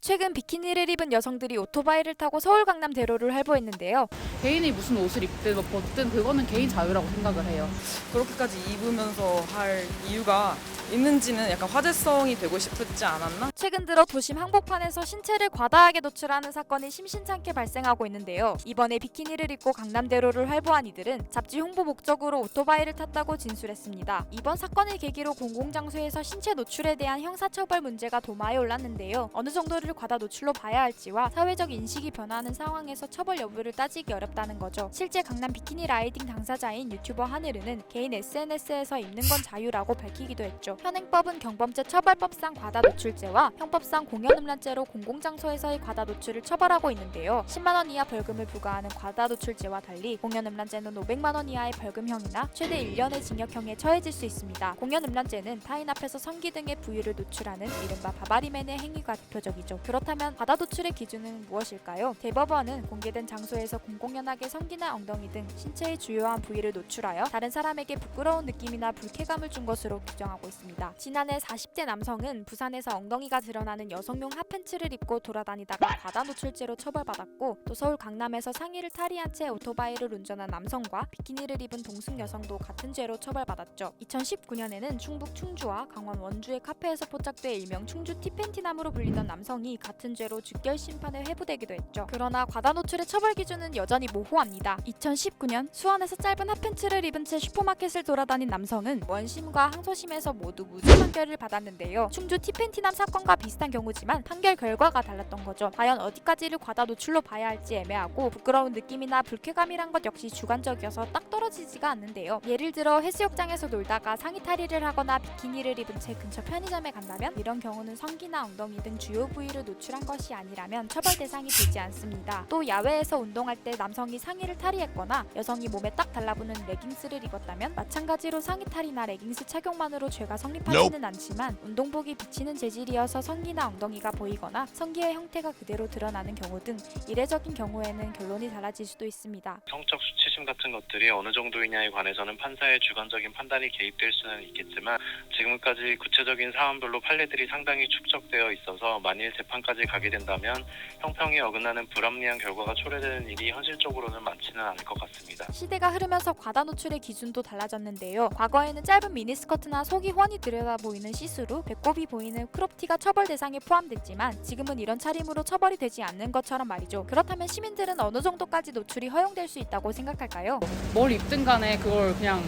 최근 비키니를 입은 여성들이 오토바이를 타고 서울 강남대로를 활보했는데요. 개인이 무슨 옷을 입든 뭐 벗든 그거는 개인 자유라고 생각을 해요. 그렇게까지 입으면서 할 이유가 있는지는 약간 화제성이 되고 싶지 않았나? 최근 들어 도심 한복판에서 신체를 과다하게 노출하는 사건이 심심찮게 발생하고 있는데요. 이번에 비키니를 입고 강남대로를 활보한 이들은 잡지 홍보 목적으로 오토바이를 탔다고 진술했습니다. 이번 사건을 계기로 공공장소에서 신체 노출에 대한 형사처벌 문제가 도마에 올랐는데요. 어느 정도를 과다 노출로 봐야 할지와 사회적 인식이 변화하는 상황에서 처벌 여부를 따지기 어렵다는 거죠. 실제 강남 비키니 라이딩 당사자인 유튜버 하늘은은 개인 SNS에서 입는 건 자유라고 밝히기도 했죠. 현행법은 경범죄 처벌법상 과다 노출죄와 형법상 공연음란죄로 공공장소에서의 과다 노출을 처벌하고 있는데요. 10만 원 이하 벌금을 부과하는 과다 노출죄와 달리 공연음란죄는 500만 원 이하의 벌금형이나 최대 1년의 징역형에 처해질 수 있습니다. 공연음란죄는 타인 앞에서 성기 등의 부위를 노출하는 이른바 바바리맨의 행위가 대표적이죠. 그렇다면 과다 노출의 기준은 무엇일까요? 대법원은 공개된 장소에서 공공연하게 성기나 엉덩이 등 신체의 주요한 부위를 노출하여 다른 사람에게 부끄러운 느낌이나 불쾌감을 준 것으로 규정하고 있습니다. 지난해 40대 남성은 부산에서 엉덩이가 드러나는 여성용 핫팬츠를 입고 돌아다니다가 과다 노출죄로 처벌받았고, 또 서울 강남에서 상의를 탈의한 채 오토바이를 운전한 남성과 비키니를 입은 동승 여성도 같은 죄로 처벌받았죠. 2019년에는 충북 충주와 강원 원주의 카페에서 포착돼 일명 충주 티팬티남으로 불리던 남성이 같은 죄로 즉결 심판에 회부되기도 했죠. 그러나 과다 노출의 처벌 기준은 여전히 모호합니다. 2019년 수원에서 짧은 핫팬츠를 입은 채 슈퍼마켓을 돌아다닌 남성은 원심과 항소심에서 모두 무죄 판결을 받았는데요. 충주 티팬티남 사건과 비슷한 경우지만 판결 결과가 달랐던 거죠. 과연 어디까지를 과다 노출로 봐야 할지 애매하고, 부끄러운 느낌이나 불쾌감이란 것 역시 주관적이어서 딱 떨어지지가 않는데요. 예를 들어 해수욕장에서 놀다가 상의 탈의를 하거나 비키니를 입은 채 근처 편의점에 간다면 이런 경우는 성기나 엉덩이 등 주요 부위를 노출한 것이 아니라면 처벌 대상이 되지 않습니다. 또 야외에서 운동할 때 남성이 상의를 탈의했거나 여성이 몸에 딱 달라붙는 레깅스를 입었다면 마찬가지로 상의 탈의나 레깅스 착용만으로 죄가 성립하지는 않지만 운동복이 비치는 재질이어서 성기나 엉덩이가 보이거나 성기의 형태가 그대로 드러나는 경우 등 이례적인 경우에는 결론이 달라질 수도 있습니다. 성적 수치심 같은 것들이 어느 정도이냐에 관해서는 판사의 주관적인 판단이 개입될 수는 있겠지만, 지금까지 구체적인 사안별로 판례들이 상당히 축적되어 있어서 만일 재판까지 가게 된다면 형평에 어긋나는 불합리한 결과가 초래되는 일이 현실적으로는 많지는 않을 것 같습니다. 시대가 흐르면서 과다 노출의 기준도 달라졌는데요. 과거에는 짧은 미니스커트나 속이 훤히 들여다 보이는 시스루, 배꼽이 보이는 크롭티가 처벌 대상에 포함됐지만 지금은 이런 차림으로 처벌이 되지 않는 것처럼 말이죠. 그렇다면 시민들은 어느 정도까지 노출이 허용될 수 있다고 생각할까요? 뭘 입든 간에 그걸 그냥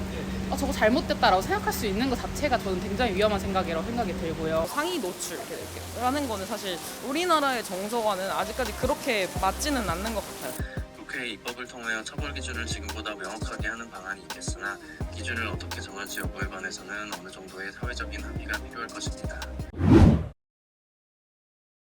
저거 잘못됐다라고 생각할 수 있는 것 자체가 저는 굉장히 위험한 생각이라고 생각이 들고요. 상의 노출이라는 거는 사실 우리나라의 정서와는 아직까지 그렇게 맞지는 않는 것 같아요. 국회의 입법을 통하여 처벌 기준을 지금보다 명확하게 하는 방안이 있겠으나 기준을 어떻게 정할지 여부에 관해서는 어느 정도의 사회적인 합의가 필요할 것입니다.